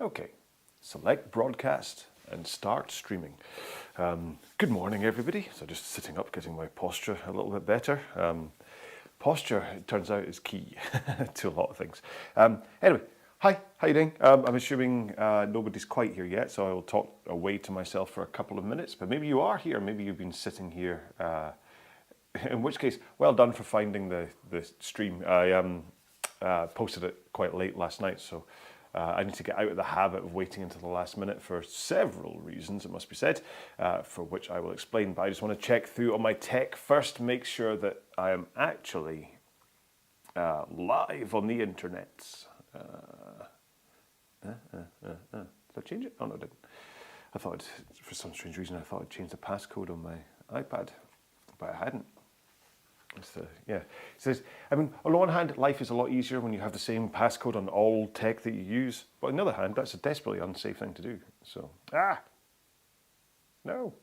Okay, select broadcast and start streaming. Good morning, everybody. So just sitting up, getting my posture a little bit better. Posture, it turns out, is key to a lot of things. Anyway, hi, how you doing? I'm assuming nobody's quite here yet, so I will talk away to myself for a couple of minutes, but maybe you are here, maybe you've been sitting here, in which case, well done for finding the stream. I posted it quite late last night, so I need to get out of the habit of waiting until the last minute for several reasons, it must be said, for which I will explain. But I just want to check through on my tech first, make sure that I am actually live on the internet. Did I change it? Oh, no, I didn't. I thought, for some strange reason, I thought I'd changed the passcode on my iPad, but I hadn't. Yeah, it says, I mean, on the one hand, life is a lot easier when you have the same passcode on all tech that you use. But on the other hand, that's a desperately unsafe thing to do. So, hold on.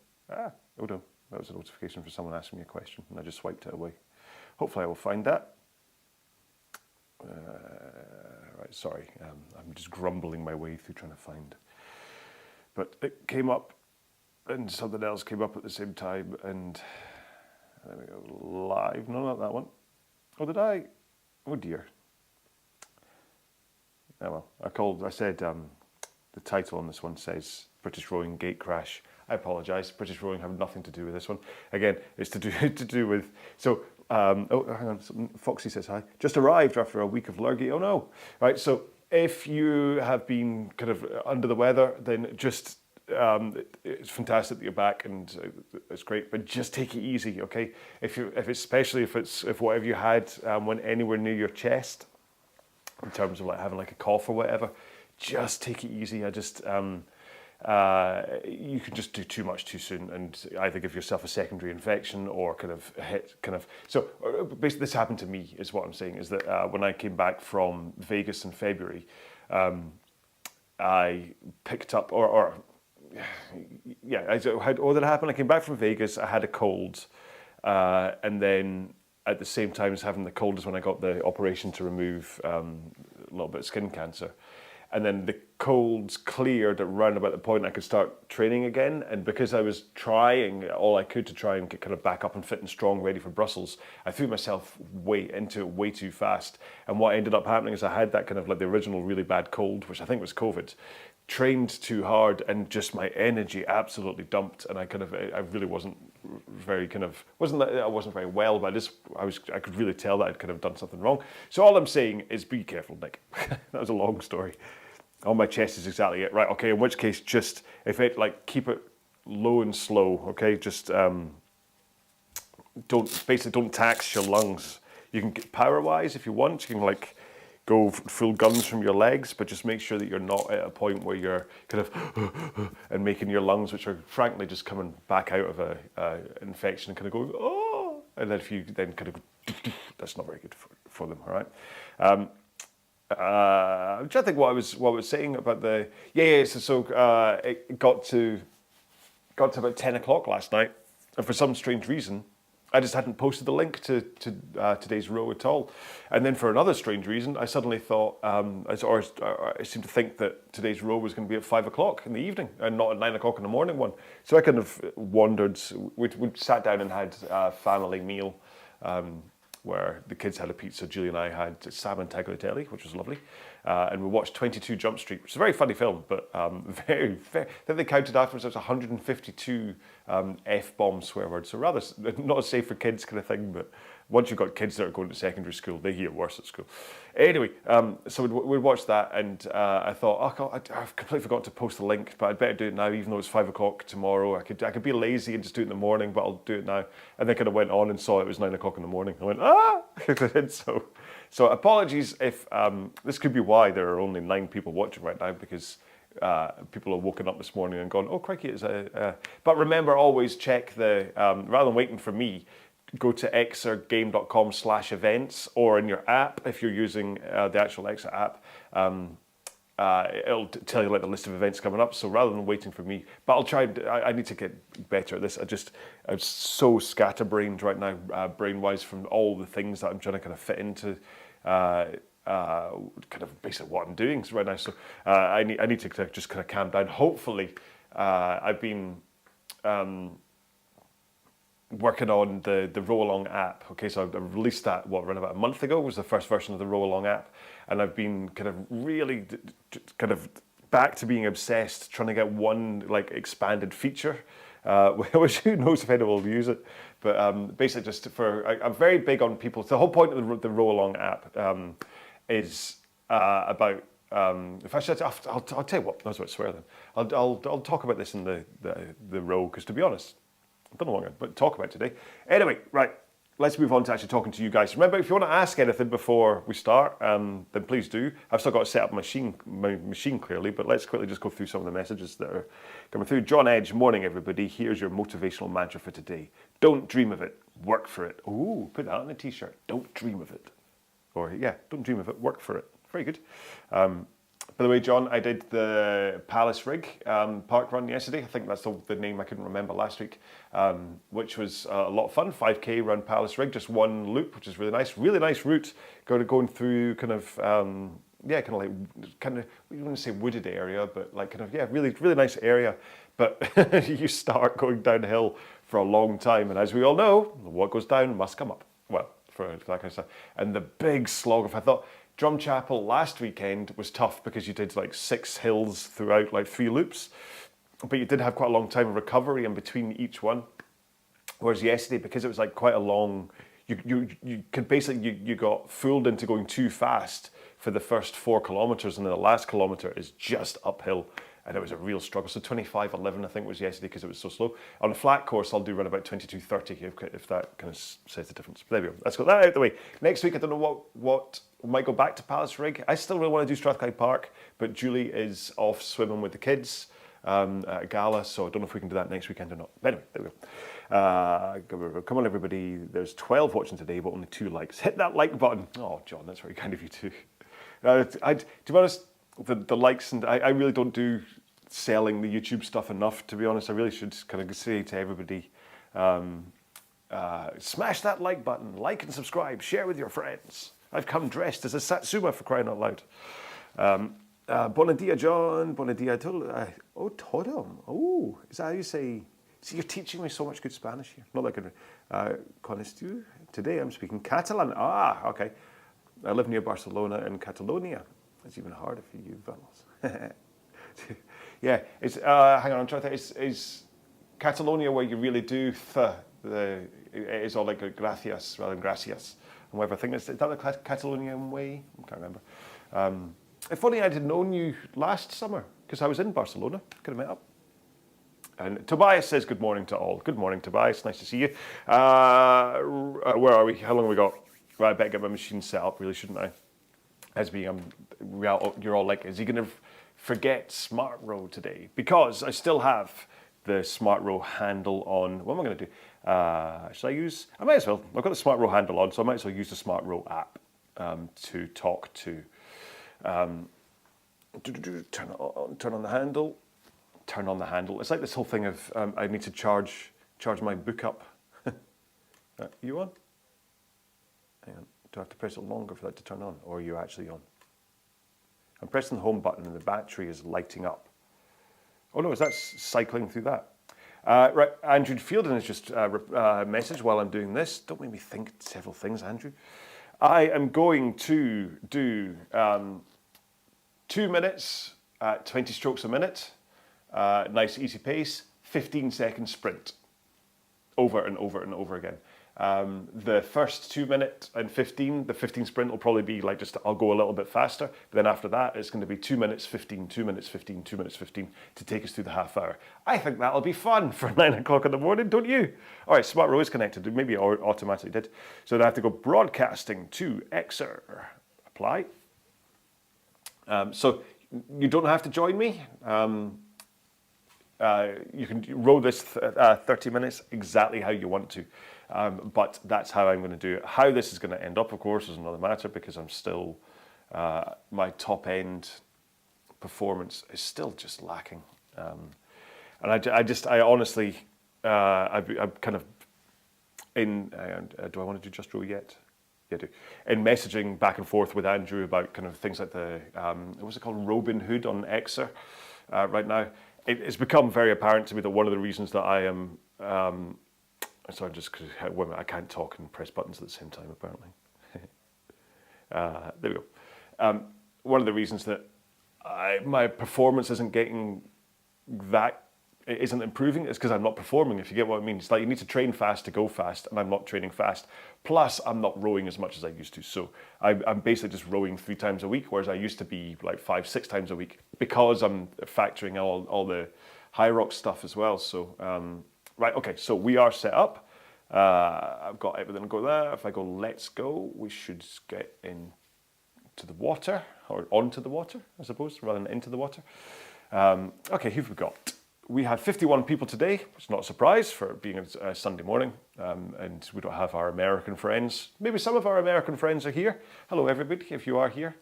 That was a notification for someone asking me a question, and I just swiped it away. Hopefully I will find that. Right, sorry, I'm just grumbling my way through trying to find. But it came up, and something else came up at the same time, and there we go, live. No, not that one. Oh, did I? Oh dear. Oh well, I said the title on this one says British Rowing GATECRASH. I apologise. British Rowing have nothing to do with this one. Again, it's to do with. So, hang on. Foxy says hi. Just arrived after a week of lurgy. Oh no. Right. So, if you have been kind of under the weather, then just. It's fantastic that you're back, and it's great. But just take it easy, okay? If whatever you had went anywhere near your chest, in terms of like having like a cough or whatever, just take it easy. You can just do too much too soon, and either give yourself a secondary infection or So basically, this happened to me. Is what I'm saying is that when I came back from Vegas in February, I picked up that happened. I came back from Vegas, I had a cold, and then at the same time as having the cold is when I got the operation to remove a little bit of skin cancer. And then the colds cleared around about the point I could start training again. And because I was trying all I could to try and get kind of back up and fit and strong, ready for Brussels, I threw myself into it way too fast. And what ended up happening is I had that kind of like the original really bad cold, which I think was COVID, trained too hard, and just my energy absolutely dumped. And I really wasn't very I wasn't very well, but I could really tell that I'd kind of done something wrong. So all I'm saying is be careful, Nick. That was a long story. On my chest is exactly it. Right, okay, in which case just, keep it low and slow, okay? Just don't tax your lungs. You can get power-wise if you want, you can go full guns from your legs, but just make sure that you're not at a point where you're kind of and making your lungs, which are frankly just coming back out of a infection and kind of going, oh, and then if you then kind of, that's not very good for them, all right? I'm trying to think what I was saying about the so it got to about 10 o'clock last night, and for some strange reason I just hadn't posted the link to today's row at all. And then for another strange reason, I suddenly thought, I seemed to think that today's row was going to be at 5 o'clock in the evening and not at 9 o'clock in the morning one. So I kind of wondered, we sat down and had a family meal where the kids had a pizza, Julie and I had salmon tagliatelle, which was lovely. And we watched 22 Jump Street, which is a very funny film, but very, very, I think they counted afterwards, it was 152 F-bomb swear words, so rather not a safe for kids kind of thing, but once you've got kids that are going to secondary school, they hear worse at school. Anyway, so we'd watched that, and I thought, oh, I've completely forgot to post the link, but I'd better do it now, even though it's 5 o'clock tomorrow. I could be lazy and just do it in the morning, but I'll do it now. And then kind of went on and saw it was 9 o'clock in the morning. I went, So apologies if this could be why there are only 9 people watching right now, because people have woken up this morning and gone, oh crikey, it's But remember, always check rather than waiting for me, go to exergame.com/events, or in your app, if you're using the actual Exer app, it'll tell you the list of events coming up. So rather than waiting for me, but I'll try. I need to get better at this. I'm so scatterbrained right now, brain-wise, from all the things that I'm trying to kind of fit into kind of basically what I'm doing right now. So I need to just kind of calm down. Hopefully, I've been working on the RowAlong app. Okay, so I released that around about a month ago. Was the first version of the RowAlong app, and I've been kind of really kind of back to being obsessed, trying to get one like expanded feature, which who knows if anyone will use it. But basically, just I'm very big on people. So the whole point of the RowAlong app is about. If I should, I'll tell you what. That's what I swear. Then I'll talk about this in the row, because to be honest, I don't know what I'm going to talk about today. Anyway, right. Let's move on to actually talking to you guys. Remember, if you want to ask anything before we start, then please do. I've still got to set up my machine clearly, but let's quickly just go through some of the messages that are coming through. John Edge, morning everybody. Here's your motivational mantra for today. Don't dream of it, work for it. Ooh, put that on a t-shirt. Don't dream of it. Or yeah, don't dream of it, work for it. Very good. By the way, John, I did the Palace Rig park run yesterday. I think that's the name I couldn't remember last week, which was a lot of fun. 5K run Palace Rig, just one loop, which is really nice. Really nice route, going through kind of, we wouldn't say wooded area, but like kind of, yeah, really, really nice area. But you start going downhill for a long time. And as we all know, what goes down must come up. Well, for that kind of stuff. And the big slog I thought, Drumchapel last weekend was tough because you did like 6 hills throughout like 3 loops, but you did have quite a long time of recovery in between each one. Whereas yesterday, because it was like quite a long, you could basically, you got fooled into going too fast for the first 4 kilometers, and then the last kilometer is just uphill. And it was a real struggle. So 25:11, I think, was yesterday because it was so slow. On a flat course, I'll do run about 22:30 if that kind of says the difference. But there we go. Let's get that out of the way. Next week, I don't know what might go back to Palace Rig. I still really want to do Strathclyde Park, but Julie is off swimming with the kids at a gala, so I don't know if we can do that next weekend or not. But anyway, there we go. Come on, everybody. There's 12 watching today, but only 2 likes. Hit that like button. Oh, John, that's very kind of you too. To be honest, the likes, and I really don't do selling the YouTube stuff enough, to be honest. I really should kind of say to everybody, smash that like button, like and subscribe, share with your friends. I've come dressed as a Satsuma, for crying out loud. Bona dia, John. Bona dia. Oh, Todom. Oh, is that how you say? See, you're teaching me so much good Spanish here. Not that good. Conestu. Today I'm speaking Catalan. Ah, okay. I live near Barcelona in Catalonia. It's even harder for you, fellas. Yeah, it's hang on, I'm trying to think. Is Catalonia where you really do it's all like a gracias rather than gracias and whatever. I think is that the Catalonian way? I can't remember. If only I'd known you last summer, because I was in Barcelona. Could have met up. And Tobias says good morning to all. Good morning, Tobias. Nice to see you. Where are we? How long have we got? Right, I better get my machine set up, really, shouldn't I? As being, you're all like, is he going to forget Smart Row today? Because I still have the Smart Row handle on. What am I going to do? Should I use? I might as well. I've got the Smart Row handle on, so I might as well use the Smart Row app to talk to. Turn on the handle. Turn on the handle. It's like this whole thing of I need to charge my book up. You on? Hang on. Do I have to press it longer for that to turn on, or are you actually on? I'm pressing the home button and the battery is lighting up. Oh no, is that cycling through that? Right, Andrew Fielden has just messaged while I'm doing this. Don't make me think several things, Andrew. I am going to do 2 minutes at 20 strokes a minute. Nice easy pace, 15-second sprint. Over and over and over again. The first 2 minute and 15, the 15 sprint will probably be like I'll go a little bit faster. But then after that, it's going to be 2 minutes 15, 2 minutes 15, 2 minutes 15 to take us through the half hour. I think that'll be fun for 9 o'clock in the morning, don't you? All right, Smart Row is connected. Maybe it automatically did. So I have to go broadcasting to Xer. Apply. So you don't have to join me. You can row this 30 minutes exactly how you want to. But that's how I'm going to do it. How this is going to end up, of course, is another matter, because I'm still, my top end performance is still just lacking. And I honestly, I'm kind of in, do I want to do Just Row yet? Yeah, I do. In messaging back and forth with Andrew about kind of things like the, what's it called, Robin Hood on Xer right now, it's become very apparent to me that one of the reasons that I am, sorry, just because I can't talk and press buttons at the same time, apparently. There we go. One of the reasons that my performance isn't isn't improving is because I'm not performing, if you get what I mean. It's like you need to train fast to go fast, and I'm not training fast. Plus, I'm not rowing as much as I used to. So I'm basically just rowing 3 times a week, whereas I used to be like 5, 6 times a week because I'm factoring all the high rock stuff as well. So, right, okay, so we are set up. I've got everything to go there. If I go, let's go, we should get into the water, or onto the water, I suppose, rather than into the water. Okay, who've we got? We had 51 people today, which is not a surprise for being a Sunday morning, and we don't have our American friends. Maybe some of our American friends are here. Hello, everybody, if you are here.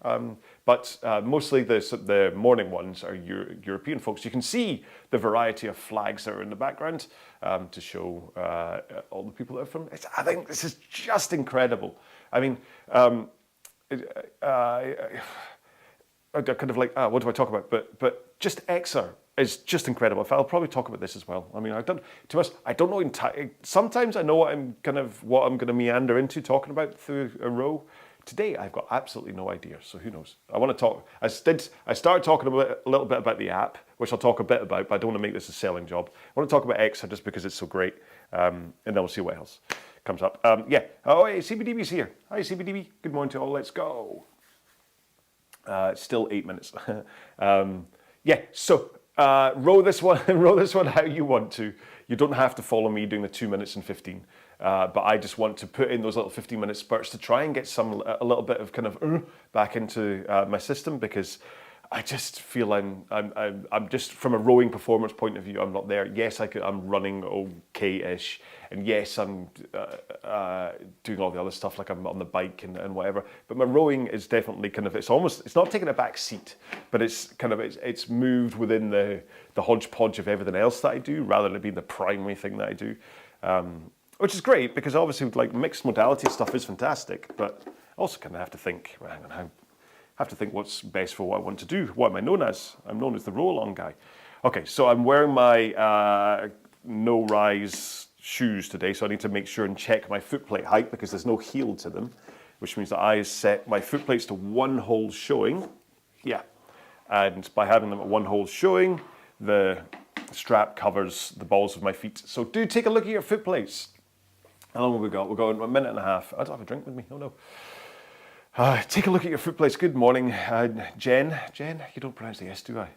But mostly the morning ones are European folks. You can see the variety of flags that are in the background to show all the people that are from. I think this is just incredible. I mean, I kind of like, what do I talk about? But just Xer is just incredible. I'll probably talk about this as well. I mean, I don't know. Sometimes I know what I'm going to meander into talking about through a row. Today, I've got absolutely no idea. So who knows? I want to talk. I started talking a little bit about the app, which I'll talk a bit about, but I don't want to make this a selling job. I want to talk about Xer just because it's so great, and then we'll see what else comes up. Yeah. Oh, hey, CBDB's here. Hi, CBDB. Good morning to all. Let's go. It's still 8 minutes. Yeah. So. Row this one how you want to. You don't have to follow me doing the 2 minutes and 15, but I just want to put in those little 15-minute spurts to try and get a little bit of kind of back into my system, because I just feel I'm just, from a rowing performance point of view, I'm not there. Yes, I'm running okay-ish, and yes, I'm doing all the other stuff, like I'm on the bike and whatever. But my rowing is definitely kind of, it's not taking a back seat, but it's kind of, it's moved within the hodgepodge of everything else that I do, rather than it being the primary thing that I do. Which is great, because obviously like mixed modality stuff is fantastic, but I also kind of have to think, well, hang on, have to think what's best for what I want to do. What am I known as? I'm known as the RowAlong guy. Okay, so I'm wearing my no-rise shoes today, so I need to make sure and check my footplate height, because there's no heel to them, which means that I set my footplates to 1 hole showing. Yeah, and by having them at 1 hole showing, the strap covers the balls of my feet. So do take a look at your footplates. How long have we got? We're going 1.5 minutes. I don't have a drink with me. Oh no. Take a look at your footplates. Good morning, Jen. Jen, you don't pronounce the S, do I?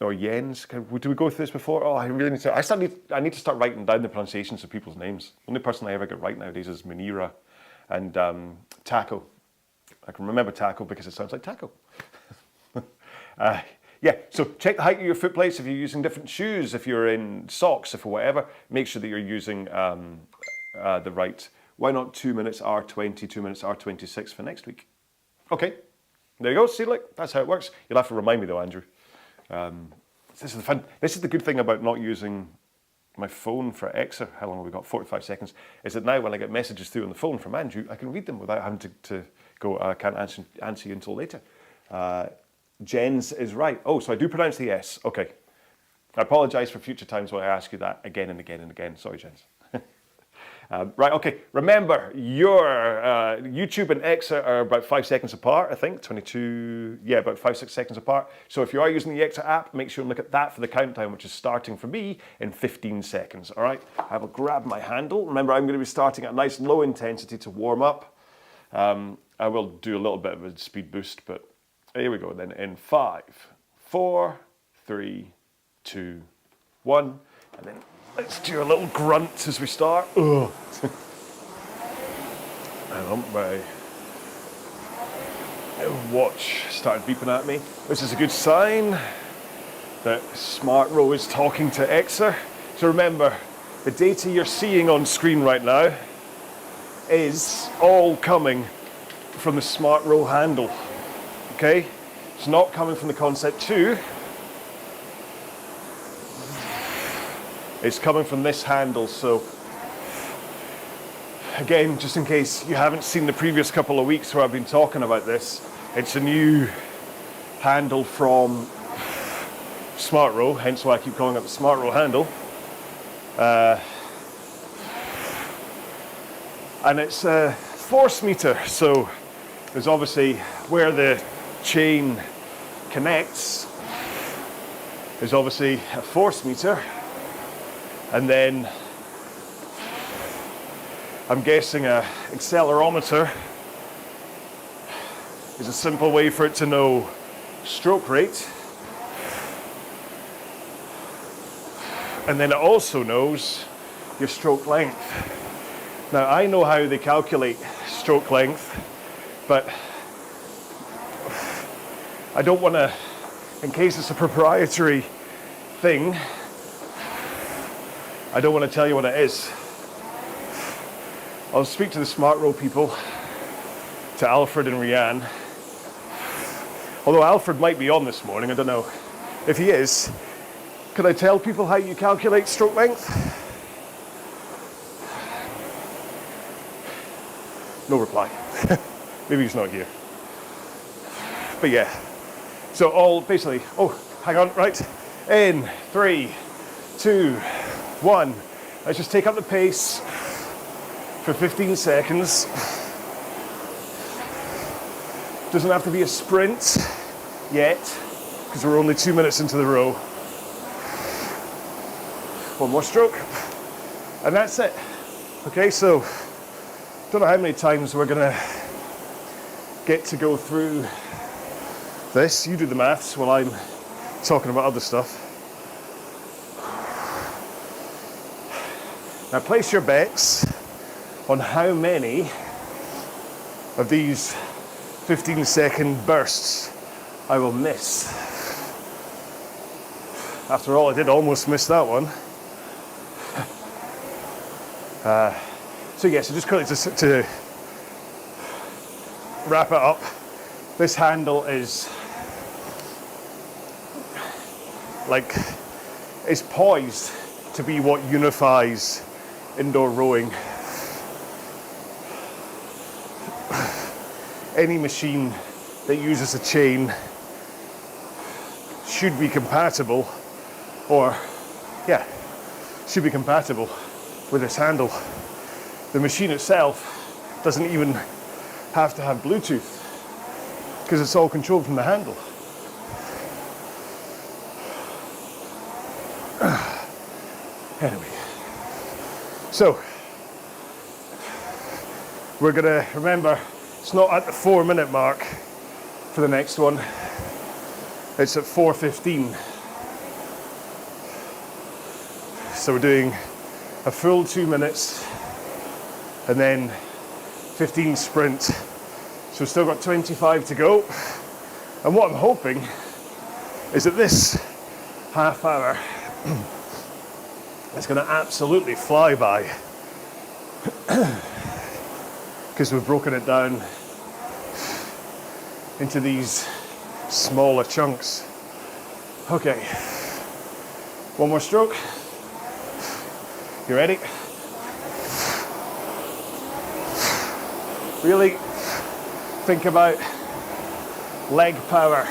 Or Jens. Do we go through this before? Oh, I really need to. I need to start writing down the pronunciations of people's names. The only person I ever get right nowadays is Munira and Taco. I can remember Taco because it sounds like taco. Yeah, so check the height of your footplates if you're using different shoes, if you're in socks, if or whatever. Make sure that you're using the right. Why not 2 minutes R20, 2 minutes R26 for next week? Okay, there you go. See, look, that's how it works. You'll have to remind me though, Andrew. This is the good thing about not using my phone for Xer. How long have we got? 45 seconds. Is that now when I get messages through on the phone from Andrew, I can read them without having to go, I can't answer you until later. Jens is right. Oh, so I do pronounce the S. Okay. I apologise for future times when I ask you that again and again and again. Sorry, Jens. Right, okay. Remember, your YouTube and Xer are about 5 seconds apart, I think. 22, yeah, about 5-6 seconds apart. So if you are using the Xer app, make sure and look at that for the countdown, which is starting for me in 15 seconds. All right, I will grab my handle. Remember, I'm going to be starting at a nice low intensity to warm up. I will do a little bit of a speed boost, but here we go then. In 5, 4, 3, 2, 1, and then let's do a little grunt as we start. Ugh. Hang on, my watch started beeping at me. This is a good sign that SmartRow is talking to Xer. So remember, the data you're seeing on screen right now is all coming from the SmartRow handle. Okay? It's not coming from the Concept 2. It's coming from this handle, so again, just in case you haven't seen the previous couple of weeks where I've been talking about this, it's a new handle from SmartRow, hence why I keep calling it the SmartRow handle. And it's a force meter, so there's obviously where the chain connects, there's obviously a force meter, and then I'm guessing a accelerometer is a simple way for it to know stroke rate. And then it also knows your stroke length. Now I know how they calculate stroke length, but I don't want to, in case it's a proprietary thing, I don't want to tell you what it is. I'll speak to the SmartRow people, to Alfred and Rianne. Although Alfred might be on this morning, I don't know. If he is, could I tell people how you calculate stroke length? No reply. Maybe he's not here. But yeah. So all basically, oh, hang on, right. In 3, 2, 1. Let's just take up the pace for 15 seconds. Doesn't have to be a sprint yet, because we're only 2 minutes into the row. One more stroke, and that's it. Okay, so don't know how many times we're gonna get to go through this. You do the maths while I'm talking about other stuff. Now place your bets on how many of these 15-second bursts I will miss. After all, I did almost miss that one. So yeah, so just quickly to wrap it up, this handle is like, it's poised to be what unifies indoor rowing. Any machine that uses a chain should be compatible, or yeah, should be compatible with this handle. The machine itself doesn't even have to have Bluetooth because it's all controlled from the handle. Anyway, so we're gonna remember it's not at the 4-minute mark for the next one, it's at 4:15. So we're doing a full 2 minutes and then 15 sprint. So we've still got 25 to go. And what I'm hoping is that this half hour is going to absolutely fly by because we've broken it down into these smaller chunks. Okay, one more stroke. You ready? Really think about leg power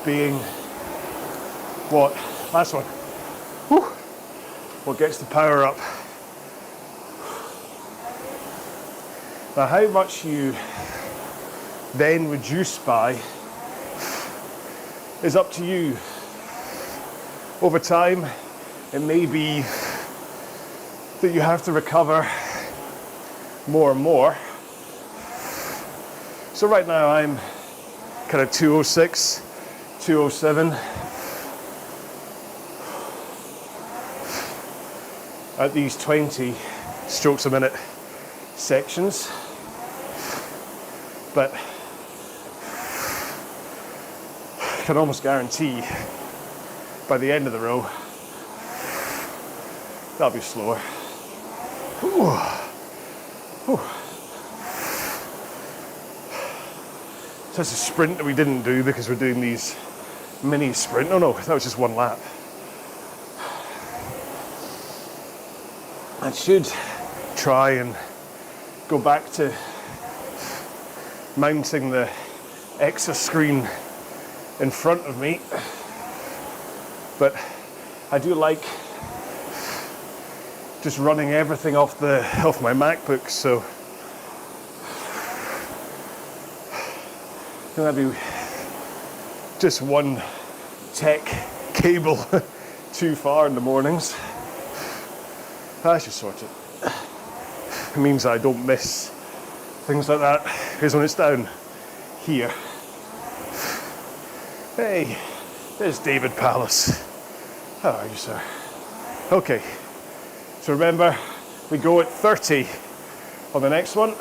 being what, last one, whew, what gets the power up. Now how much you then reduce by is up to you. Over time, it may be that you have to recover more and more. So right now I'm kind of 206, 207 at these 20 strokes a minute sections. But I can almost guarantee by the end of the row that'll be slower. Ooh. Ooh. So that's a sprint that we didn't do because we're doing these mini sprint. No, that was just one lap. I should try and go back to mounting the EXA screen in front of me, but I do like just running everything off my MacBook, so that'd be just one tech cable too far in the mornings. I should sort it. It means I don't miss things like that, because when it's down here. Hey, there's David Palace. How are you, sir? Okay, so remember, we go at 30 on the next one.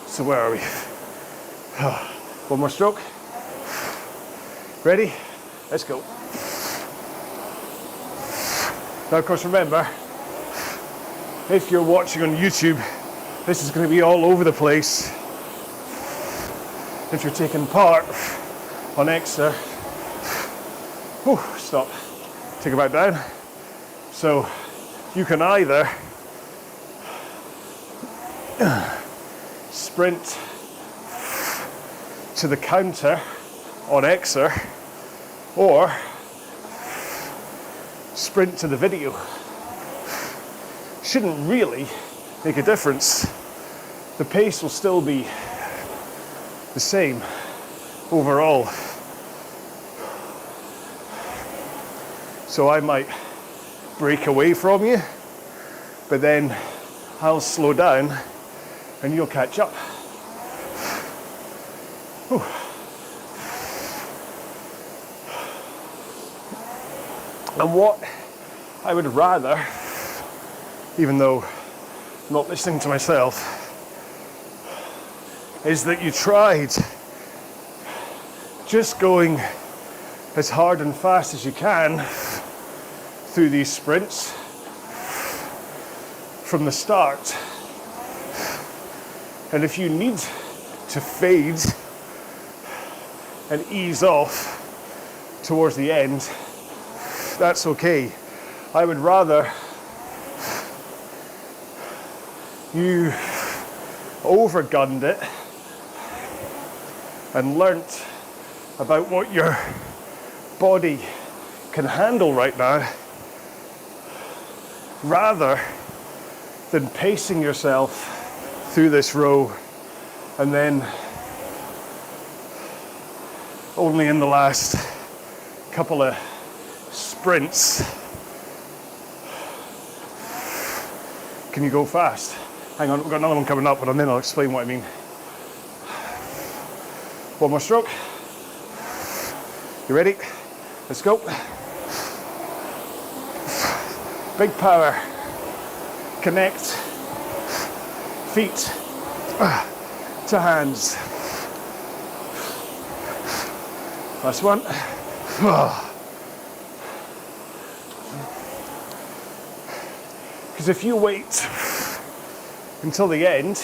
So where are we? One more stroke. Ready? Let's go. Now, of course, remember, if you're watching on YouTube, this is going to be all over the place. If you're taking part on EXA, stop, take it back down. So you can either sprint to the counter on EXA or sprint to the video. Shouldn't really make a difference. The pace will still be the same overall. So I might break away from you, but then I'll slow down and you'll catch up. Whew. And what I would rather, even though I'm not listening to myself, is that you tried just going as hard and fast as you can through these sprints from the start. And if you need to fade and ease off towards the end, that's okay. I would rather you overgunned it and learnt about what your body can handle right now, rather than pacing yourself through this row and then only in the last couple of sprints can you go fast. Hang on, we've got another one coming up, and then I'll explain what I mean. One more stroke. You ready? Let's go. Big power. Connect. Feet to hands. Last one. Because if you wait until the end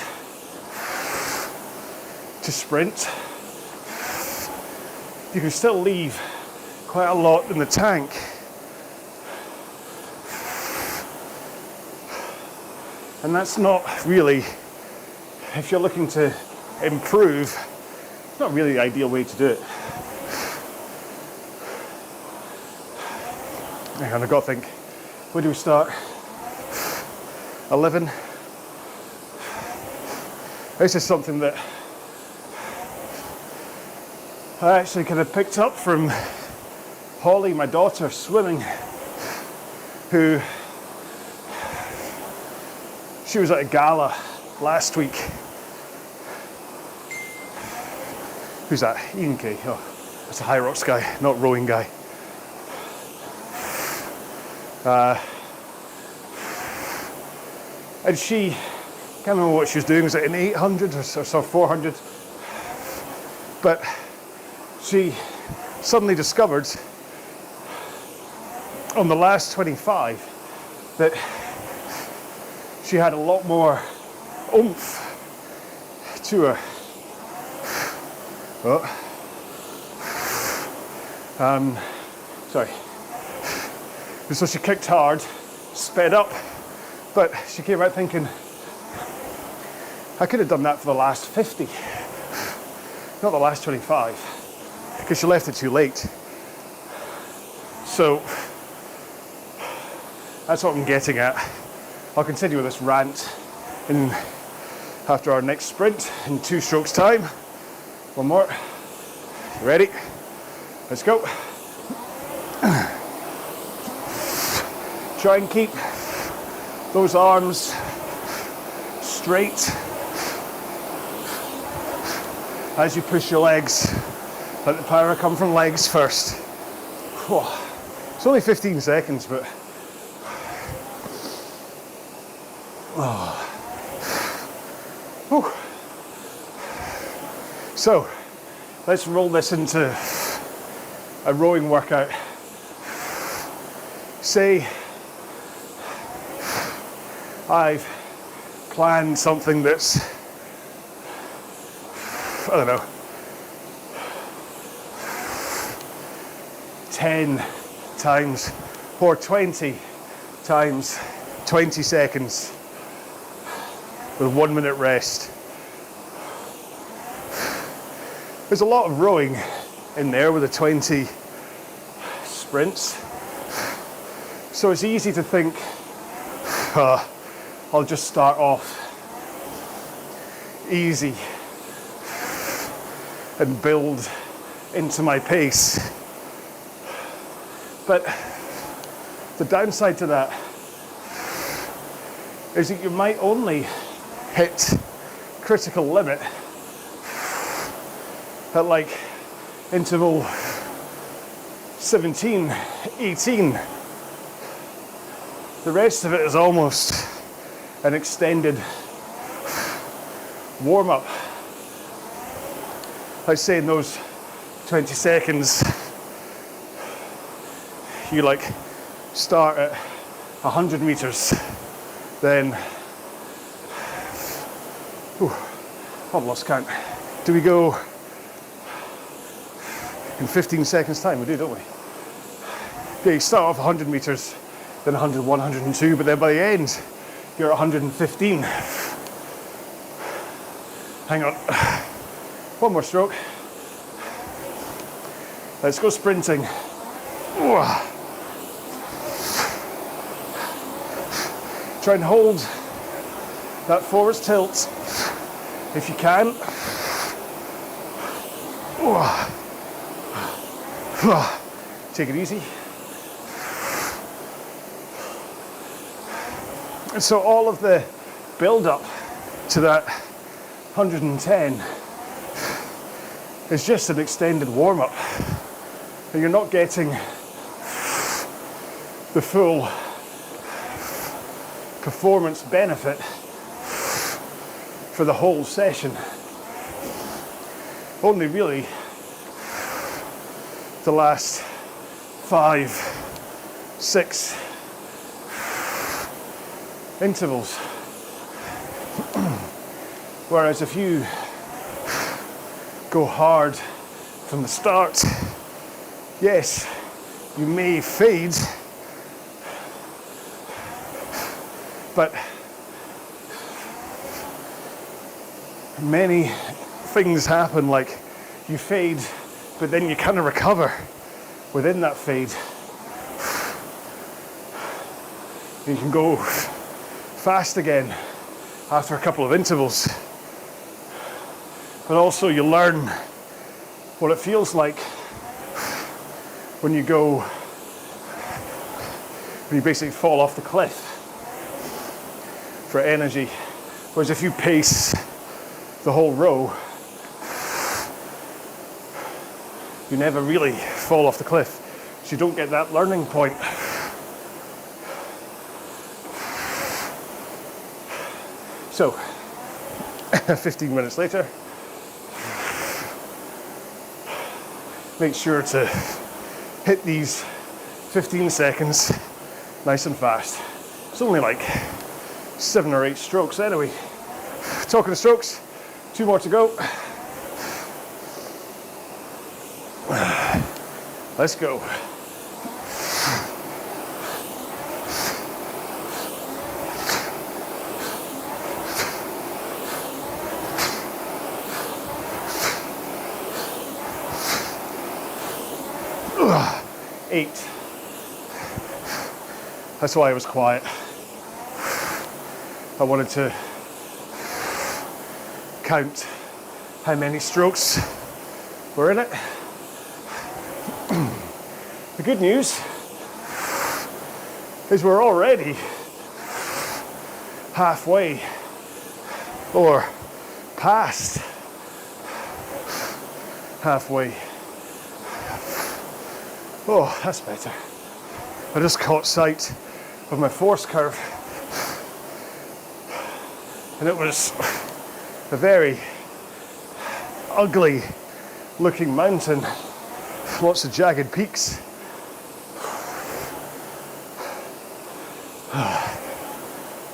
to sprint, you can still leave quite a lot in the tank. And that's not really, if you're looking to improve, it's not really the ideal way to do it. Hang on, I've got to think. Where do we start? 11. This is something that I actually kind of picked up from Holly, my daughter, swimming, who, she was at a gala last week. Who's that? Ian Kay. Oh, that's a High Rocks guy, not rowing guy. And she, can't remember what she was doing, was it an 800 or so 400? But she suddenly discovered on the last 25 that she had a lot more oomph to her. So she kicked hard, sped up, but she came out thinking, I could have done that for the last 50, not the last 25, because she left it too late. So that's what I'm getting at. I'll continue with this rant after our next sprint in 2 strokes time. One more. Ready? Let's go. Try and keep those arms straight as you push your legs. Let the power come from legs first. Whew. It's only 15 seconds, but Whew. So let's roll this into a rowing workout. Say I've planned something that's, I don't know, 10 times or 20 times 20 seconds with 1 minute rest. There's a lot of rowing in there with the 20 sprints. So it's easy to think, I'll just start off easy and build into my pace. But the downside to that is that you might only hit critical limit at like interval 17, 18. The rest of it is almost an extended warm-up. I'd say in those 20 seconds, you like start at 100 meters, then, I've lost count. Do we go in 15 seconds time? We do, don't we? Yeah, you start off 100 meters, then 101, 102, but then by the end, you're at 115. Hang on. One more stroke. Let's go sprinting. Try and hold that forwards tilt if you can. Take it easy. And so all of the build up to that 110 is just an extended warm up. And you're not getting the full performance benefit for the whole session. Only really the last 5, 6 intervals. Whereas if you go hard from the start, yes, you may fade, but many things happen, like you fade, but then you kind of recover within that fade. You can go fast again after a couple of intervals, but also you learn what it feels like when you basically fall off the cliff for energy. Whereas if you pace the whole row, you never really fall off the cliff. So you don't get that learning point. So, 15 minutes later, make sure to hit these 15 seconds nice and fast. It's only like 7 or 8 strokes anyway. Talking of strokes, 2 more to go. Let's go. 8. That's why I was quiet. I wanted to count how many strokes were in it. The good news is we're already halfway or past halfway. Oh, that's better. I just caught sight of my force curve, and it was a very ugly looking mountain, lots of jagged peaks.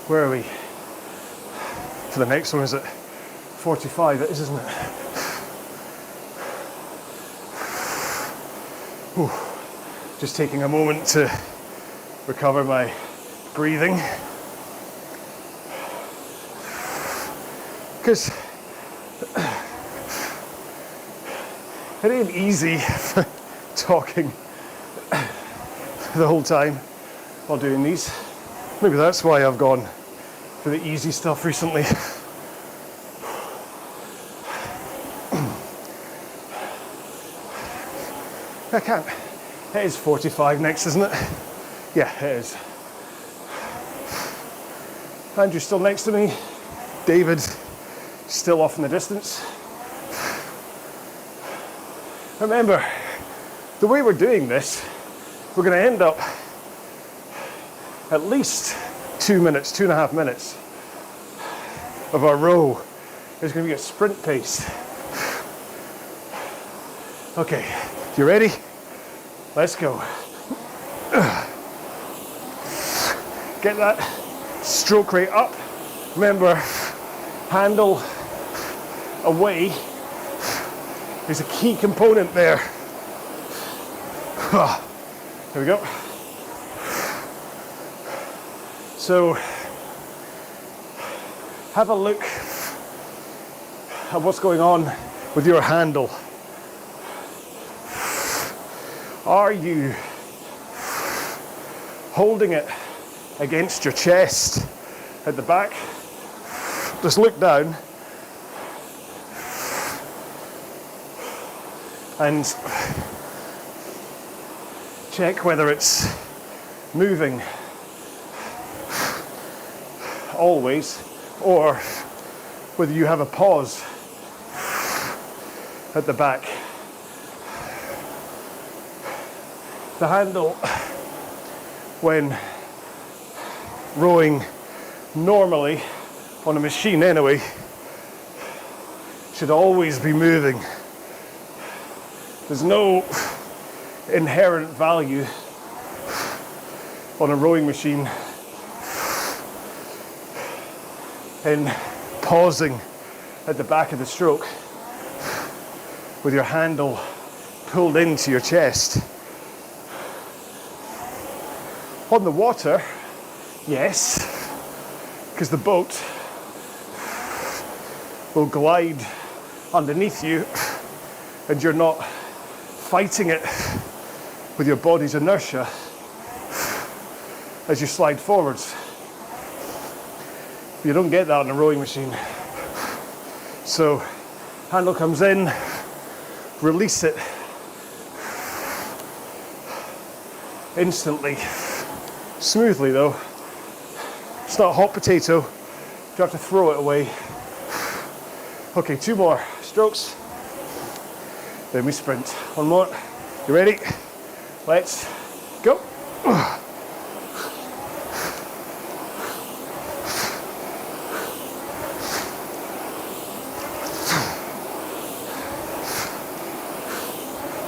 Where are we? For the next one, is it 45? It is, isn't it? Whew. Just taking a moment to recover my breathing. Because it ain't easy talking the whole time while doing these. Maybe that's why I've gone for the easy stuff recently. I can't. It is 45 next, isn't it? Yeah, it is. Andrew's still next to me. David still off in the distance. Remember, the way we're doing this, we're going to end up at least 2 minutes, 2.5 minutes of our row. It's going to be a sprint pace. Okay, you ready? Let's go. Get that stroke rate up. Remember, handle away is a key component there. Here we go. So, have a look at what's going on with your handle. Are you holding it against your chest at the back? Just look down and check whether it's moving always, or whether you have a pause at the back. The handle, when rowing normally on a machine anyway, should always be moving. There's no inherent value on a rowing machine in pausing at the back of the stroke with your handle pulled into your chest. On the water, yes, because the boat will glide underneath you and you're not fighting it with your body's inertia as you slide forwards. You don't get that on a rowing machine. So, handle comes in, release it instantly. Smoothly though. It's not a hot potato. You have to throw it away. Okay, 2 more strokes. Then we sprint. 1 more. You ready? Let's go.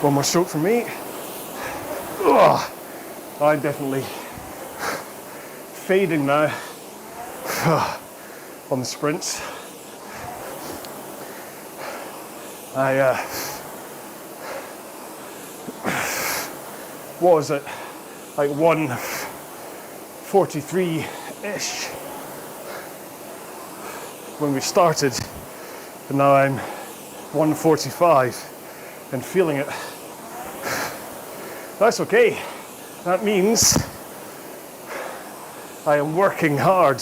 One more stroke from me. I'm definitely fading now on the sprints. I was at like 1:43-ish when we started, and now I'm 1:45 and feeling it. That's okay. That means I am working hard,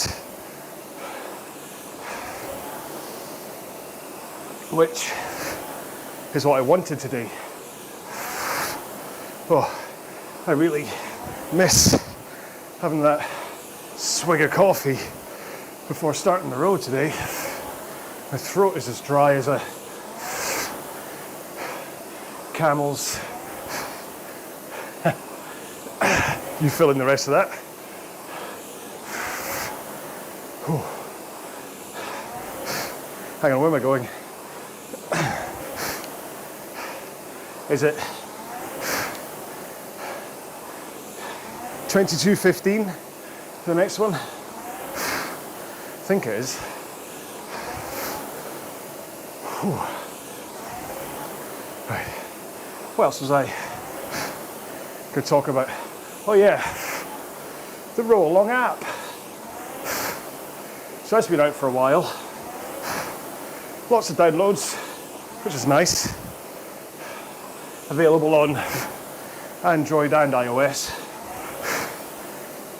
which is what I wanted today. Oh, I really miss having that swig of coffee before starting the road today. My throat is as dry as a camel's. You fill in the rest of that. Whew. Hang on, where am I going? Is it 22:15? The next one? I think it is. Whew. Right. What else was I going to talk about? Oh yeah, the RowAlong app. So that's been out for a while. Lots of downloads, which is nice. Available on Android and iOS.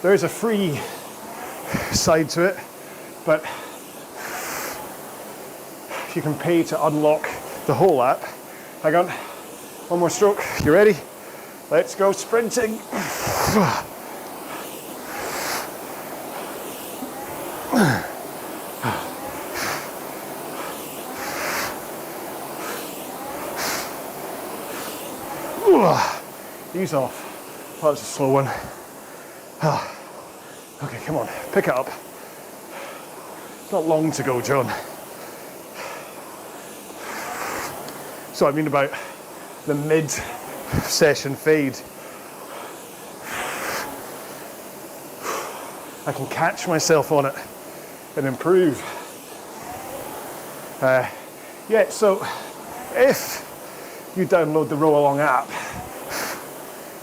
There is a free side to it, but you can pay to unlock the whole app. Hang on, one more stroke. You ready? Let's go sprinting. Ease off. Oh, that's a slow one. Okay, come on, pick it up. It's not long to go, John. So I mean about the mid-session fade. I can catch myself on it and improve. Yeah, so if you download the RowAlong app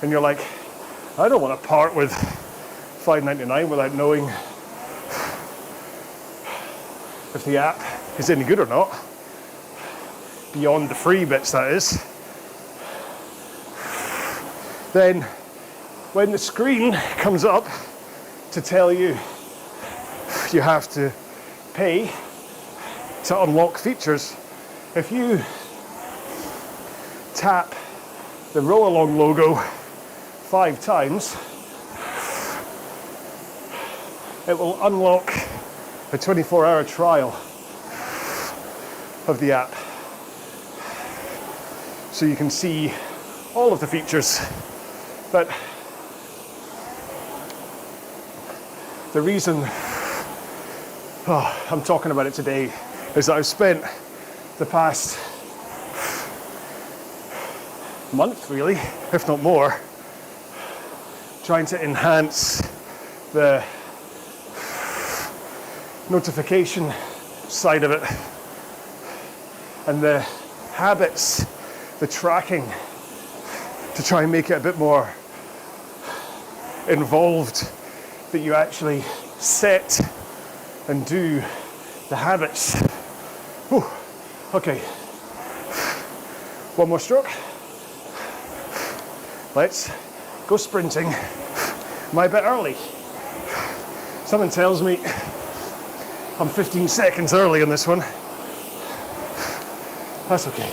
and you're like, I don't want to part with $5.99 without knowing if the app is any good or not, beyond the free bits that is, then when the screen comes up to tell you you have to pay to unlock features, if you tap the RowAlong logo 5 times, it will unlock a 24-hour trial of the app. So you can see all of the features. But the reason I'm talking about it today is that I've spent the past month, really, if not more, trying to enhance the notification side of it and the habits, the tracking, to try and make it a bit more involved, that you actually set and do the habits. Whew. Okay, one more stroke. Let's go sprinting. Am I a bit early? Something tells me I'm 15 seconds early on this one. That's okay.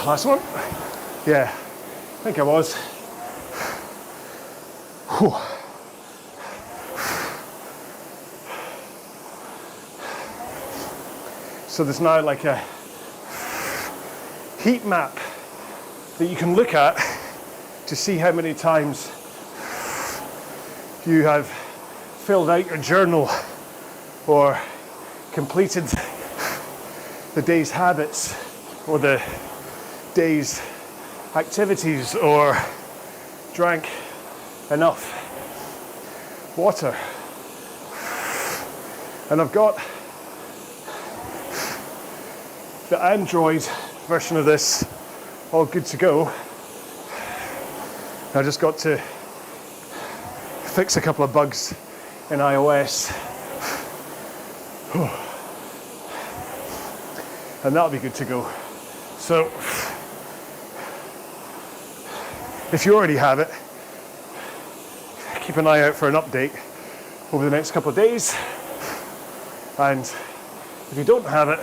Last one? Yeah, I think I was. Whew. So there's now like a heat map that you can look at to see how many times you have filled out your journal or completed the day's habits or the day's activities or drank enough water. And I've got the Android version of this all good to go. I just got to fix a couple of bugs in iOS. And that'll be good to go. So if you already have it, keep an eye out for an update over the next couple of days. And if you don't have it,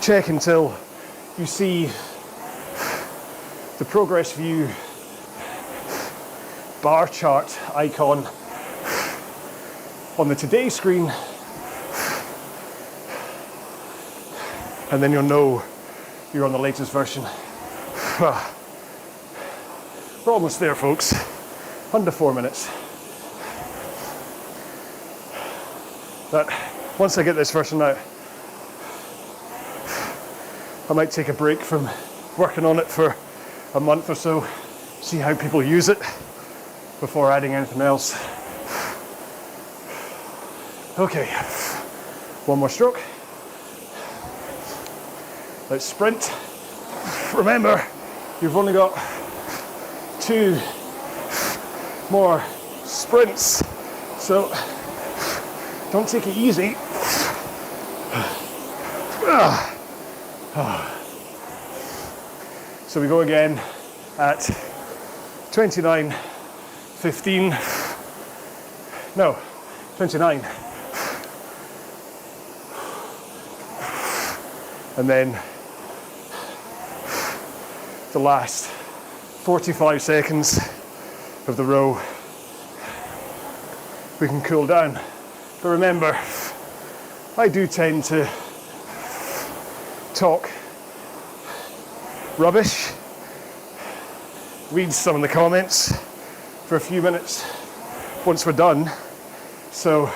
check until you see the progress view bar chart icon on the today screen, and then you'll know you're on the latest version. We're almost there, folks. Under 4 minutes. But once I get this version out, I might take a break from working on it for a month or so, see how people use it before adding anything else. Okay, one more stroke. Let's sprint. Remember, you've only got 2 more sprints, so don't take it easy. So we go again at 29:15. No, 29. And then the last 45 seconds of the row, we can cool down. But remember, I do tend to talk rubbish, read some of the comments for a few minutes once we're done. So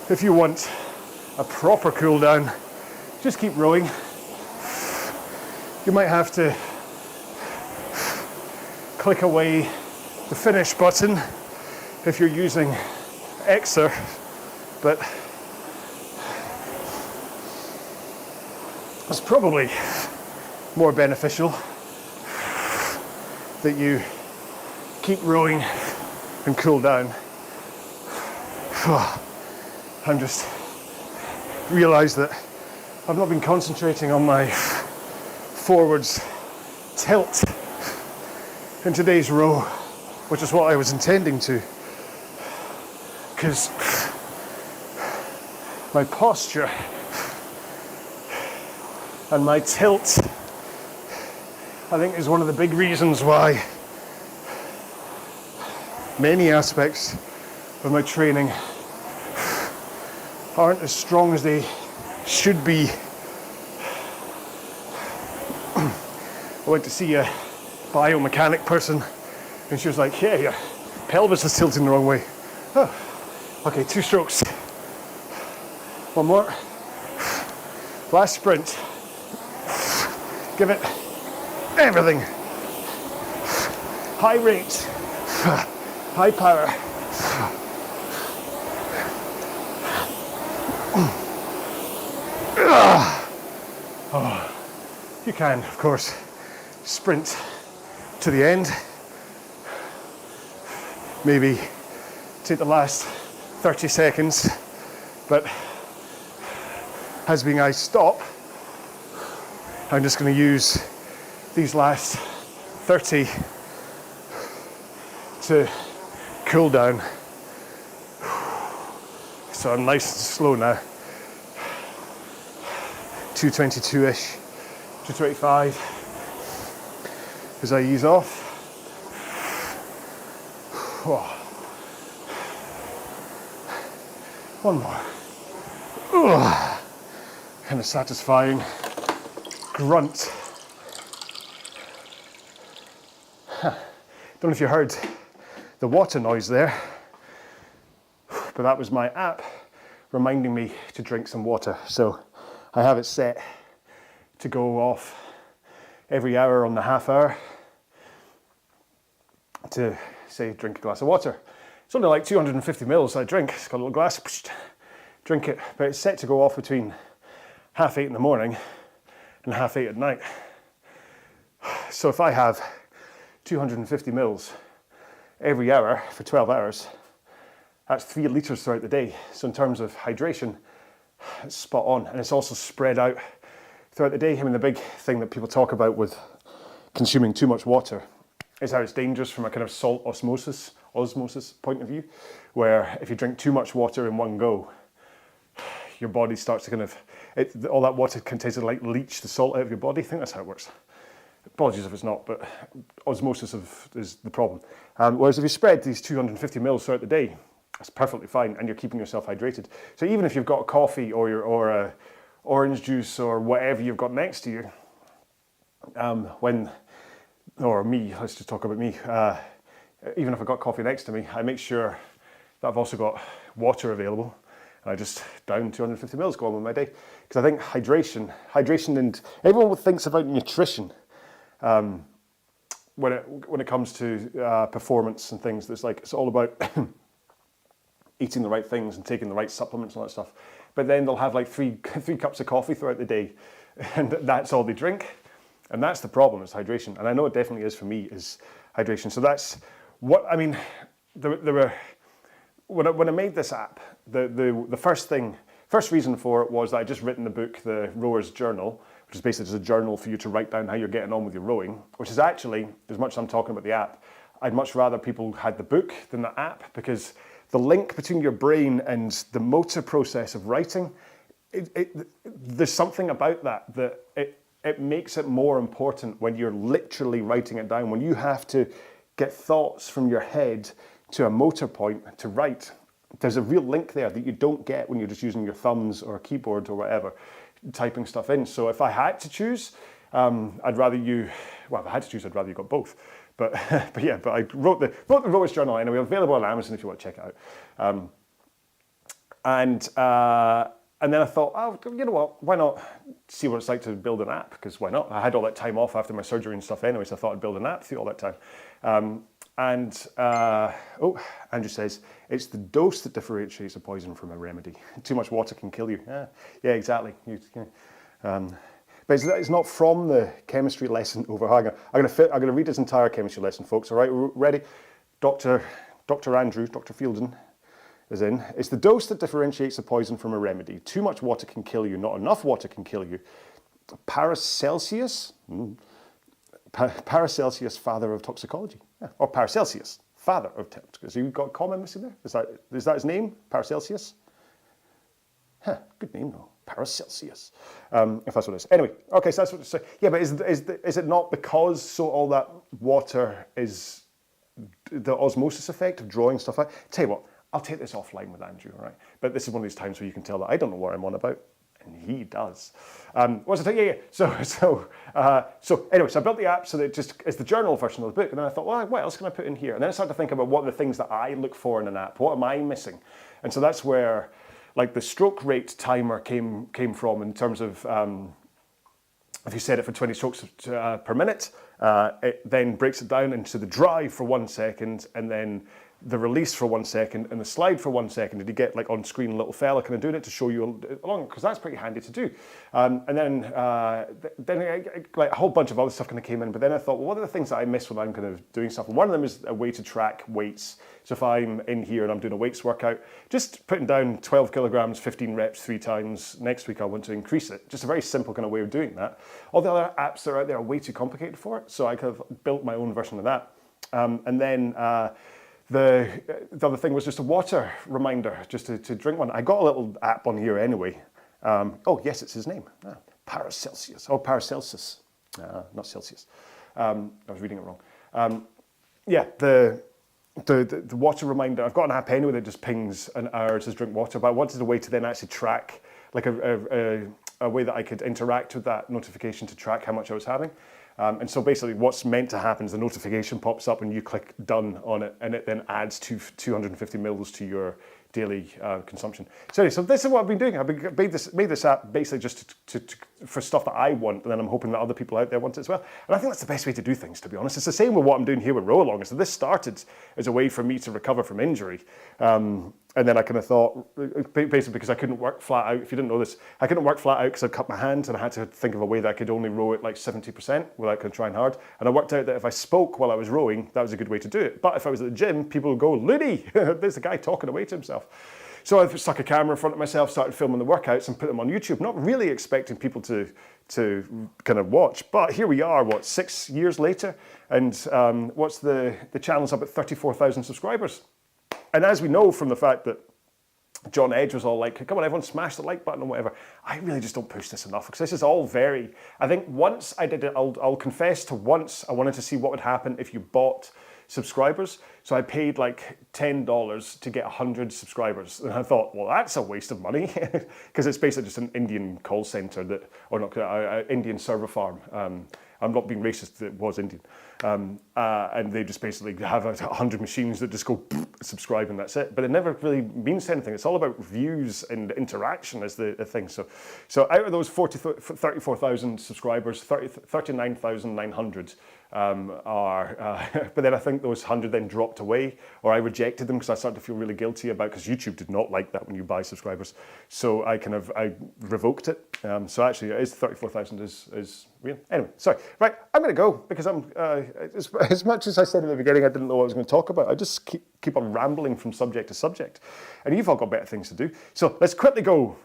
if you want a proper cool down, just keep rowing. You might have to click away the finish button if you're using Xer, but it's probably more beneficial that you keep rowing and cool down. I'm just realised that I've not been concentrating on my forwards tilt in today's row, which is what I was intending to, because my posture and my tilt, I think, is one of the big reasons why many aspects of my training aren't as strong as they should be. I went to see a biomechanic person and she was like, yeah, your pelvis is tilting the wrong way. Oh, okay, 2 strokes. One more. Last sprint. Give it everything. High rate, high power. Oh, you can, of course, sprint to the end. Maybe take the last 30 seconds, but as being I stop, I'm just going to use these last 30 to cool down. So I'm nice and slow now. 222-ish, 225 as I ease off. Oh. One more. Oh. Kind of satisfying grunt. Don't know if you heard the water noise there, but that was my app reminding me to drink some water. So I have it set to go off every hour on the half hour to say drink a glass of water. It's only like 250 mils I drink. It's got a little glass, drink it, but it's set to go off between 8:30 in the morning and 8:30 at night. So if I have 250 mils every hour for 12 hours, that's 3 litres throughout the day. So in terms of hydration, it's spot on, and it's also spread out throughout the day. I mean, the big thing that people talk about with consuming too much water is how it's dangerous from a kind of salt osmosis point of view, where if you drink too much water in one go, your body starts to kind of, all that water contains to like leach the salt out of your body. I think that's how it works. Apologies if it's not, but osmosis is the problem. Whereas if you spread these 250 mils throughout the day, that's perfectly fine, and you're keeping yourself hydrated. So even if you've got coffee or orange juice or whatever you've got next to you, or me, let's just talk about me. Even if I've got coffee next to me, I make sure that I've also got water available, and I just down 250 mils go on with my day. Because I think hydration, and everyone thinks about nutrition when it comes to performance and things. It's all about eating the right things and taking the right supplements and all that stuff. But then they'll have like three cups of coffee throughout the day, and that's all they drink. And that's the problem, is hydration. And I know it definitely is for me, is hydration. So that's what, I mean, when I made this app, the first reason for it was that I'd just written the book, The Rower's Journal, which is basically just a journal for you to write down how you're getting on with your rowing, which is actually, as much as I'm talking about the app, I'd much rather people had the book than the app, because the link between your brain and the motor process of writing, there's something about that it makes it more important when you're literally writing it down. When you have to get thoughts from your head to a motor point to write, there's a real link there that you don't get when you're just using your thumbs or a keyboard or whatever, typing stuff in. So if I had to choose, I'd rather you got both. But I wrote the Rower's Journal anyway, available on Amazon if you want to check it out. And then I thought, oh, you know what, why not see what it's like to build an app? Because why not? I had all that time off after my surgery and stuff anyway, so I thought I'd build an app through all that time. Andrew says, it's the dose that differentiates a poison from a remedy. Too much water can kill you. Yeah, exactly. But it's not from the chemistry lesson over. I'm going to read this entire chemistry lesson, folks. All right, ready? Dr. Andrew, Dr. Fielden is in. It's the dose that differentiates a poison from a remedy. Too much water can kill you. Not enough water can kill you. Paracelsus, Paracelsus, father of toxicology, or Paracelsus, father of toxicology. So you've got a comma missing there. Is that his name? Paracelsus. Good name though. Paracelsus, if that's what it is. Anyway, okay, so that's what it's saying. Yeah, but is it not because all that water is the osmosis effect of drawing stuff out? Tell you what, I'll take this offline with Andrew, all right? But this is one of these times where you can tell that I don't know what I'm on about, and he does. What was I saying? Yeah. So anyway, so I built the app so that it just is the journal version of the book, and then I thought, well, what else can I put in here? And then I started to think about what are the things that I look for in an app. What am I missing? And so that's where like the stroke rate timer came from, in terms of if you set it for 20 strokes per minute, it then breaks it down into the drive for 1 second, and then the release for 1 second, and the slide for 1 second. Did you get like on screen a little fella kind of doing it to show you along? Because that's pretty handy to do. And then like a whole bunch of other stuff kind of came in. But then I thought, well, what are the things that I miss when I'm kind of doing stuff? And one of them is a way to track weights. So if I'm in here and I'm doing a weights workout, just putting down 12 kilograms, 15 reps 3 times. Next week I want to increase it. Just a very simple kind of way of doing that. All the other apps that are out there are way too complicated for it. So I kind of built my own version of that. And then the other thing was just a water reminder, just to drink one. I got a little app on here anyway. Oh, yes, it's his name. Paracelsus. Oh, Paracelsus. Not Celsius. I was reading it wrong. Yeah, the water reminder. I've got an app anyway that just pings an hour to drink water, but I wanted a way to then actually track, like a way that I could interact with that notification to track how much I was having. And so basically what's meant to happen is the notification pops up and you click done on it, and it then adds 250 mils to your daily consumption. So this is what I've been doing. I've made this app basically just for stuff that I want, and then I'm hoping that other people out there want it as well. And I think that's the best way to do things, to be honest. It's the same with what I'm doing here with RowAlong. So this started as a way for me to recover from injury. And then I kind of thought, basically because I couldn't work flat out, if you didn't know this, I couldn't work flat out because I cut my hand, and I had to think of a way that I could only row at like 70% without kind of trying hard. And I worked out that if I spoke while I was rowing, that was a good way to do it. But if I was at the gym, people would go, Looney, there's the guy talking away to himself. So I stuck a camera in front of myself, started filming the workouts and put them on YouTube, not really expecting people to kind of watch. But here we are, 6 years later, and what's the channel's up at 34,000 subscribers. And as we know from the fact that John Edge was all like, come on, everyone smash the like button and whatever. I really just don't push this enough because this is all I think once I did it, I'll confess to once I wanted to see what would happen if you bought subscribers. So I paid like $10 to get 100 subscribers. And I thought, well, that's a waste of money because it's basically just an Indian call center Indian server farm. I'm not being racist, it was Indian. And they just basically have 100 machines that just go subscribe and that's it. But it never really means anything. It's all about views and interaction as the thing. So out of those 34,000 subscribers, 39,900 are, but then I think those 100 then dropped away, or I rejected them because I started to feel really guilty because YouTube did not like that when you buy subscribers. So I revoked it. So actually it is 34,000 is real. Anyway, sorry. Right, I'm going to go because I'm, as much as I said at the beginning I didn't know what I was going to talk about, I just keep on rambling from subject to subject. And you've all got better things to do. So let's quickly go.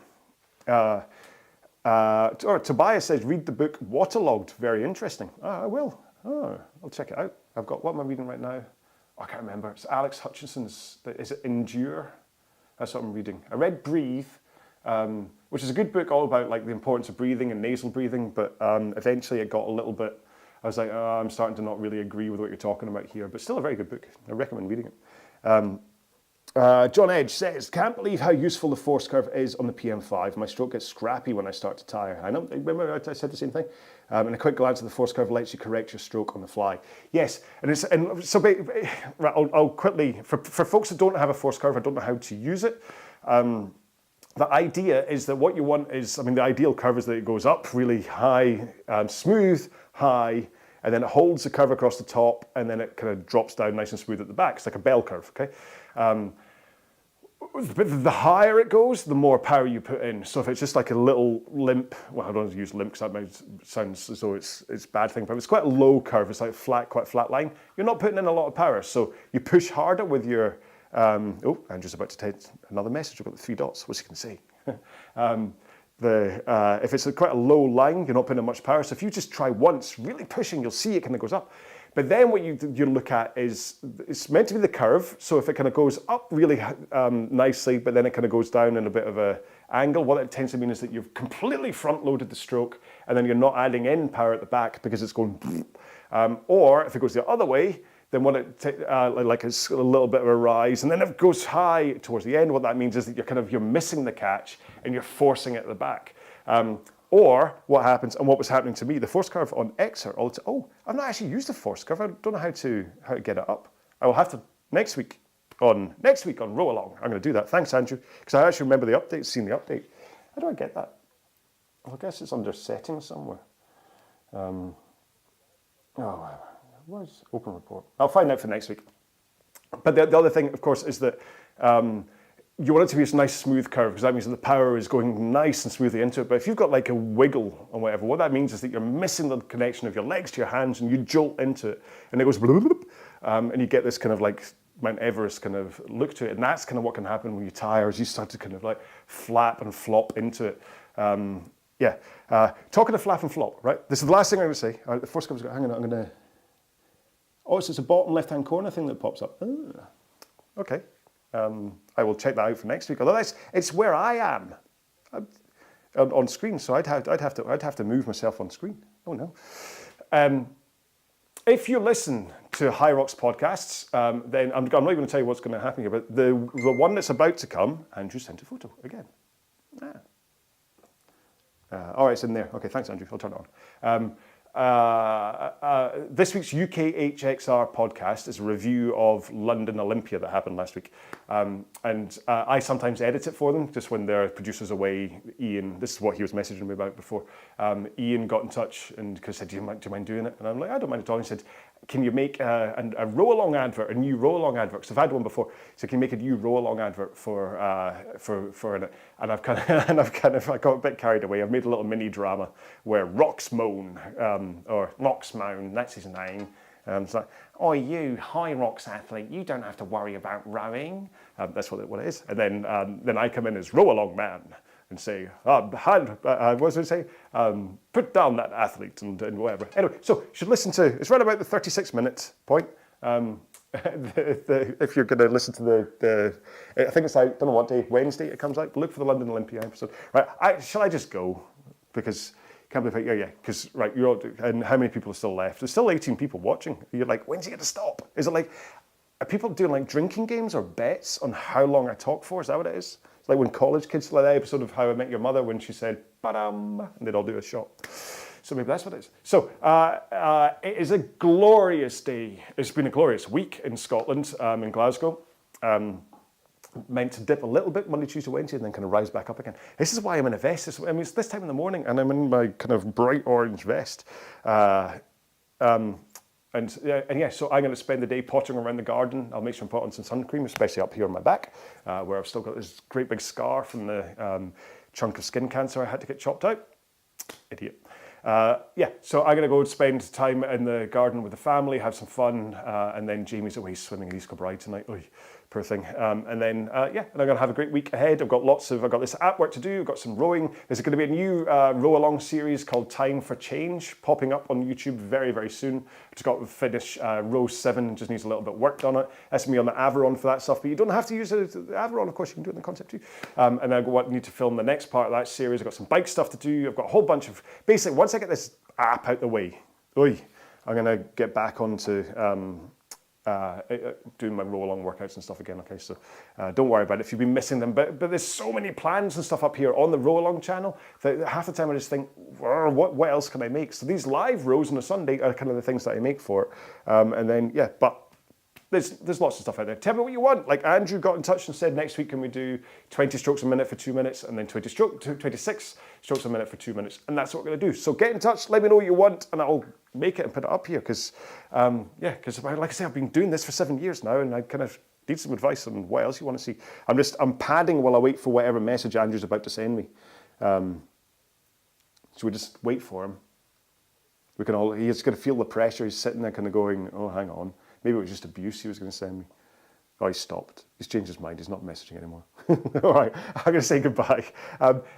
Tobias says, read the book Waterlogged. Very interesting. I will. I'll check it out. What am I reading right now? I can't remember. It's Alex Hutchinson's, is it Endure? That's what I'm reading. I read Breathe, which is a good book all about like the importance of breathing and nasal breathing, but eventually it got a little bit, I was like, I'm starting to not really agree with what you're talking about here, but still a very good book. I recommend reading it. John Edge says, can't believe how useful the force curve is on the PM5. My stroke gets scrappy when I start to tire. I know, remember I said the same thing? And a quick glance at the force curve lets you correct your stroke on the fly. Yes, I'll quickly, for folks that don't have a force curve, I don't know how to use it. The idea is that what you want is, the ideal curve is that it goes up really high, smooth, high, and then it holds the curve across the top, and then it kind of drops down nice and smooth at the back. It's like a bell curve, okay? The higher it goes, the more power you put in. So if it's just like a little limp, well, I don't want to use limp because that might sound as though it's a bad thing, but it's quite a low curve, it's like quite flat line, you're not putting in a lot of power. So you push harder with your, Andrew's about to take another message, we've got the 3 dots, what's he going to say? If it's quite a low line, you're not putting in much power. So if you just try once, really pushing, you'll see it kind of goes up. But then what you look at is, it's meant to be the curve. So if it kind of goes up really nicely, but then it kind of goes down in a bit of a angle, what it tends to mean is that you've completely front loaded the stroke and then you're not adding in power at the back because it's going, or if it goes the other way, then what it's a little bit of a rise, and then if it goes high towards the end, what that means is that you're missing the catch and you're forcing it at the back. Or what happens, and what was happening to me, the force curve on Xer, I've not actually used the force curve. I don't know how to get it up. I will have to next week on RowAlong. I'm going to do that. Thanks, Andrew, because I actually remember the update, seeing the update. How do I get that? Well, I guess it's under settings somewhere. Where's open report? I'll find out for next week. But the other thing, of course, is that you want it to be a nice smooth curve because that means that the power is going nice and smoothly into it. But if you've got like a wiggle or whatever, what that means is that you're missing the connection of your legs to your hands and you jolt into it and it goes bloop, bloop, and you get this kind of like Mount Everest kind of look to it. And that's kind of what can happen when you tire, is you start to kind of like flap and flop into it. Talking of flap and flop, right? This is the last thing I'm going to say. All right, the first comes, hang on, I'm going to, so it's a bottom left-hand corner thing that pops up. Okay. I will check that out for next week. Although it's where I am on screen, so I'd have to move myself on screen. Oh no. If you listen to High Rocks podcasts, then I'm not even going to tell you what's going to happen here. But the one that's about to come, Andrew sent a photo again. All right, it's in there. Okay, thanks, Andrew. I'll turn it on. This week's UKHXR podcast is a review of London Olympia that happened last week. And I sometimes edit it for them, just when their producer's away. Ian, this is what he was messaging me about before. Ian got in touch and said, do you mind doing it? And I'm like, I don't mind at all. He said, can you make a RowAlong advert, a new RowAlong advert? Because I've had one before. So can you make a new RowAlong advert for it? And I got a bit carried away. I've made a little mini drama where Roxmoan, or Loxmoan, that's his name, It's like, oh, you high rocks athlete, you don't have to worry about rowing. That's what it is. And then I come in as RowAlong man and say, what does it say? Put down that athlete and whatever. Anyway, so you should listen to, it's right about the 36-minute point. If you're going to listen to I think it's out, don't know what day, Wednesday it comes out. Look for the London Olympia episode. Right, shall I just go? Because can't believe it. Yeah, because right, you're all, and how many people are still left? There's still 18 people watching. You're like, when's he going to stop? Is it like, are people doing like drinking games or bets on how long I talk for? Is that what it is? It's like when college kids, like that episode of How I Met Your Mother when she said, "Ba-dum," and they'd all do a shot. So maybe that's what it is. So it is a glorious day. It's been a glorious week in Scotland, in Glasgow. Meant to dip a little bit Monday, Tuesday, Wednesday, and then kind of rise back up again. This is why I'm in a vest. It's this time in the morning, and I'm in my kind of bright orange vest. So I'm going to spend the day pottering around the garden. I'll make sure I put on some sun cream, especially up here on my back, where I've still got this great big scar from the chunk of skin cancer I had to get chopped out. Idiot. So I'm going to go spend time in the garden with the family, have some fun, and then Jamie's away swimming in East Kilbride tonight. Oy, poor thing. And I'm going to have a great week ahead. I've got this app work to do. I've got some rowing. There's going to be a new RowAlong series called Time for Change popping up on YouTube very, very soon. Just got to finish row 7, just needs a little bit work on it. That's me on the Averon for that stuff, but you don't have to use the Averon, of course, you can do it in the concept too. And then I need to film the next part of that series. I've got some bike stuff to do. I've got a whole bunch of, basically, once I get this app out the way, I'm going to get back onto doing my RowAlong workouts and stuff again. Okay, so don't worry about it if you've been missing them. But there's so many plans and stuff up here on the RowAlong channel that half the time I just think, what else can I make? So these live rows on a Sunday are kind of the things that I make for it. But there's lots of stuff out there. Tell me what you want. Like Andrew got in touch and said next week can we do 20 strokes a minute for 2 minutes and then 26 strokes a minute for 2 minutes. And that's what we're going to do. So get in touch, let me know what you want and I'll make it and put it up here. Because, like I say, I've been doing this for 7 years now and I kind of need some advice on what else you want to see. I'm padding while I wait for whatever message Andrew's about to send me. So we just wait for him. He's going to feel the pressure. He's sitting there kind of going, oh, hang on. Maybe it was just abuse he was going to send me. Oh, he stopped. He's changed his mind. He's not messaging anymore. All right, I'm going to say goodbye.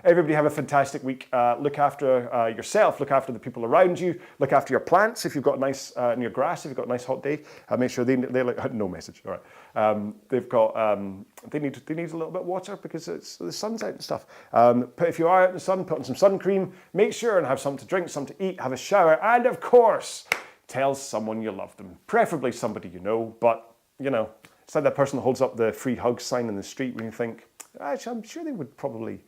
Everybody have a fantastic week. Look after yourself. Look after the people around you. Look after your plants. If you've got nice in your grass, if you've got a nice hot day, make sure they're like no message. All right, they need a little bit of water because the sun's out and stuff. If you are out in the sun, put on some sun cream. Make sure and have something to drink, something to eat. Have a shower, and of course, tell someone you love them. Preferably somebody you know, but it's like that person that holds up the free hug sign in the street when you think, actually, I'm sure they would probably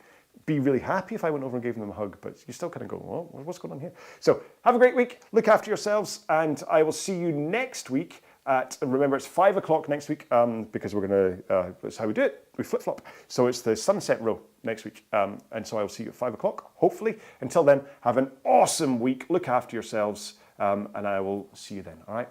be really happy if I went over and gave them a hug, but you still kind of go, well, what's going on here? So have a great week, look after yourselves, and I will see you next week remember it's 5 o'clock next week, because we're going to, that's how we do it, we flip-flop. So it's the sunset row next week, and so I will see you at 5 o'clock, hopefully. Until then, have an awesome week, look after yourselves, and I will see you then, all right?